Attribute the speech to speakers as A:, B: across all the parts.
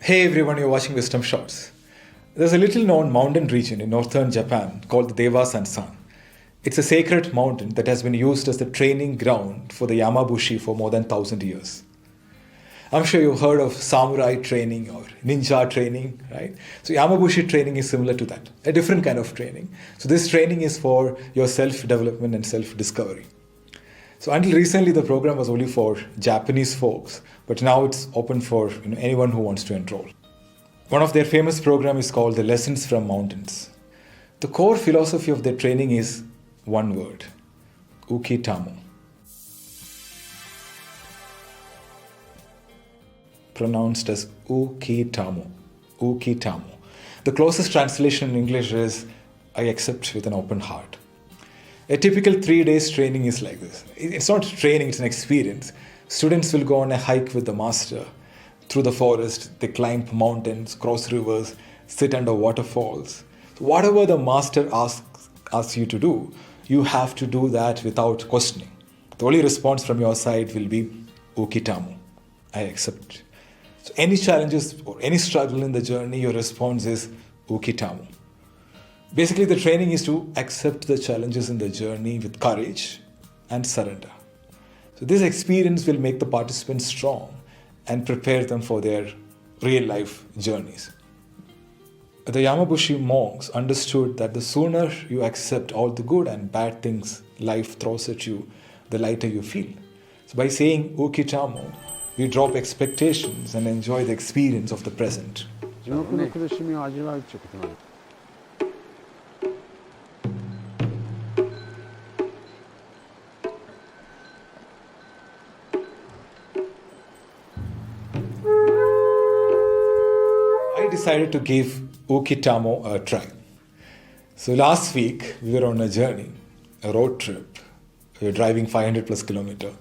A: Hey everyone, you're watching Wisdom Shots. There's a little known mountain region in northern Japan called the Devas-san. It's a sacred mountain that has been used as the training ground for the Yamabushi for more than 1,000 years. I'm sure you've heard of samurai training or ninja training, right? So Yamabushi training is similar to that, a different kind of training. So this training is for your self-development and self-discovery. So until recently, the program was only for Japanese folks, but now it's open for anyone who wants to enroll. One of their famous programs is called the Lessons from Mountains. The core philosophy of their training is one word, ukitamo. Pronounced as ukitamo. Ukitamo. The closest translation in English is I accept with an open heart. A typical 3 days training is like this. It's not training, it's an experience. Students will go on a hike with the master through the forest. They climb mountains, cross rivers, sit under waterfalls. Whatever the master asks you to do, you have to do that without questioning. The only response from your side will be ukitamo. I accept. So any challenges or any struggle in the journey, your response is ukitamo. Basically, the training is to accept the challenges in the journey with courage and surrender. So this experience will make the participants strong and prepare them for their real life journeys. The Yamabushi monks understood that the sooner you accept all the good and bad things life throws at you, the lighter you feel. So by saying ukitamo, we drop expectations and enjoy the experience of the present. I decided to give ukitamo a try. So last week we were on a journey, a road trip. We were driving 500 plus kilometers.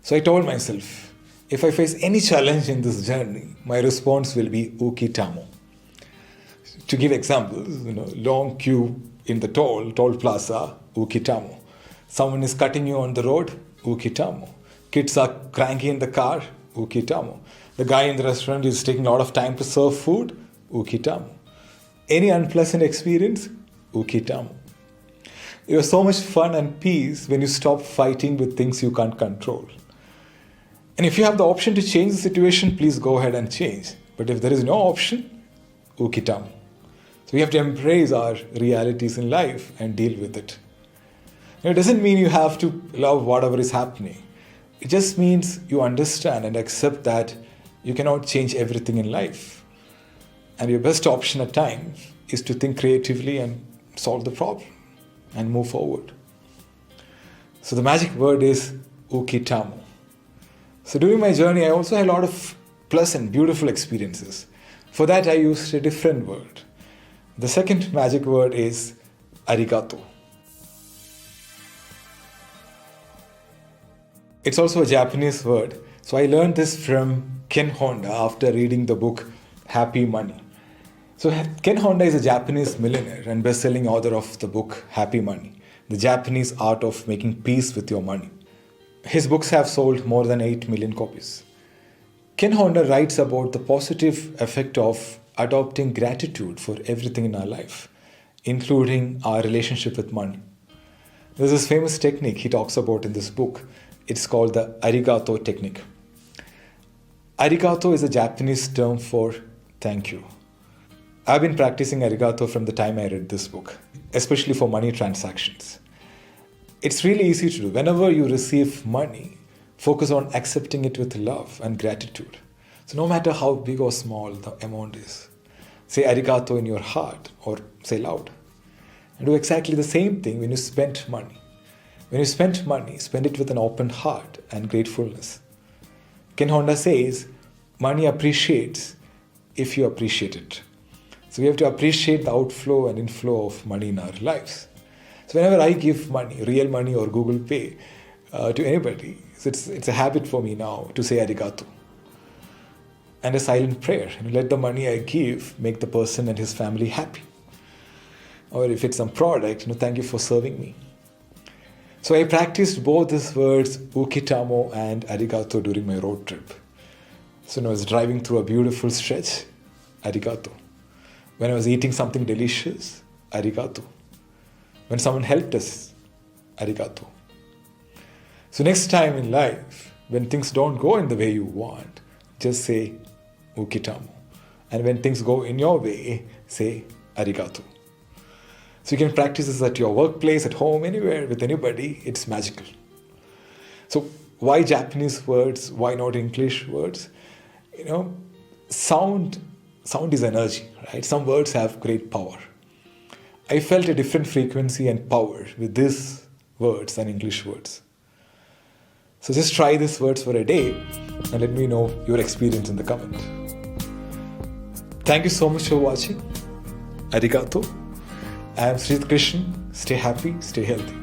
A: So I told myself, if I face any challenge in this journey, my response will be ukitamo. To give examples, long queue in the toll plaza, ukitamo. Someone is cutting you on the road, ukitamo. Kids are cranky in the car, ukitamo. The guy in the restaurant is taking a lot of time to serve food, ukitamo. Any unpleasant experience, ukitamo. It was so much fun and peace when you stop fighting with things you can't control. And if you have the option to change the situation, please go ahead and change. But if there is no option, ukitamo. So we have to embrace our realities in life and deal with it. It doesn't mean you have to love whatever is happening. It just means you understand and accept that you cannot change everything in life. And your best option at times is to think creatively and solve the problem and move forward. So the magic word is ukitamo. So during my journey, I also had a lot of pleasant, beautiful experiences. For that, I used a different word. The second magic word is arigato. It's also a Japanese word. So I learned this from Ken Honda after reading the book Happy Money. So Ken Honda is a Japanese millionaire and best-selling author of the book Happy Money, the Japanese art of making peace with your money. His books have sold more than 8 million copies. Ken Honda writes about the positive effect of adopting gratitude for everything in our life, including our relationship with money. There's this famous technique he talks about in this book. It's called the arigato technique. Arigato is a Japanese term for thank you. I've been practicing arigato from the time I read this book, especially for money transactions. It's really easy to do. Whenever you receive money, focus on accepting it with love and gratitude. So no matter how big or small the amount is, say arigato in your heart or say loud. And do exactly the same thing when you spend money. When you spend money, spend it with an open heart and gratefulness. Ken Honda says, money appreciates if you appreciate it. So we have to appreciate the outflow and inflow of money in our lives. So whenever I give money, real money or Google Pay to anybody, it's a habit for me now to say arigato. And a silent prayer. Let the money I give make the person and his family happy. Or if it's some product, thank you for serving me. So I practiced both these words, ukitamo and arigato, during my road trip. So when I was driving through a beautiful stretch, arigato. When I was eating something delicious, arigato. When someone helped us, arigato. So next time in life, when things don't go in the way you want, just say ukitamo. And when things go in your way, say arigato. So you can practice this at your workplace, at home, anywhere, with anybody. It's magical. So why Japanese words? Why not English words? Sound is energy, right? Some words have great power. I felt a different frequency and power with these words than English words. So just try these words for a day and let me know your experience in the comment. Thank you so much for watching. Arigato. I am Sri Krishnan. Stay happy, stay healthy.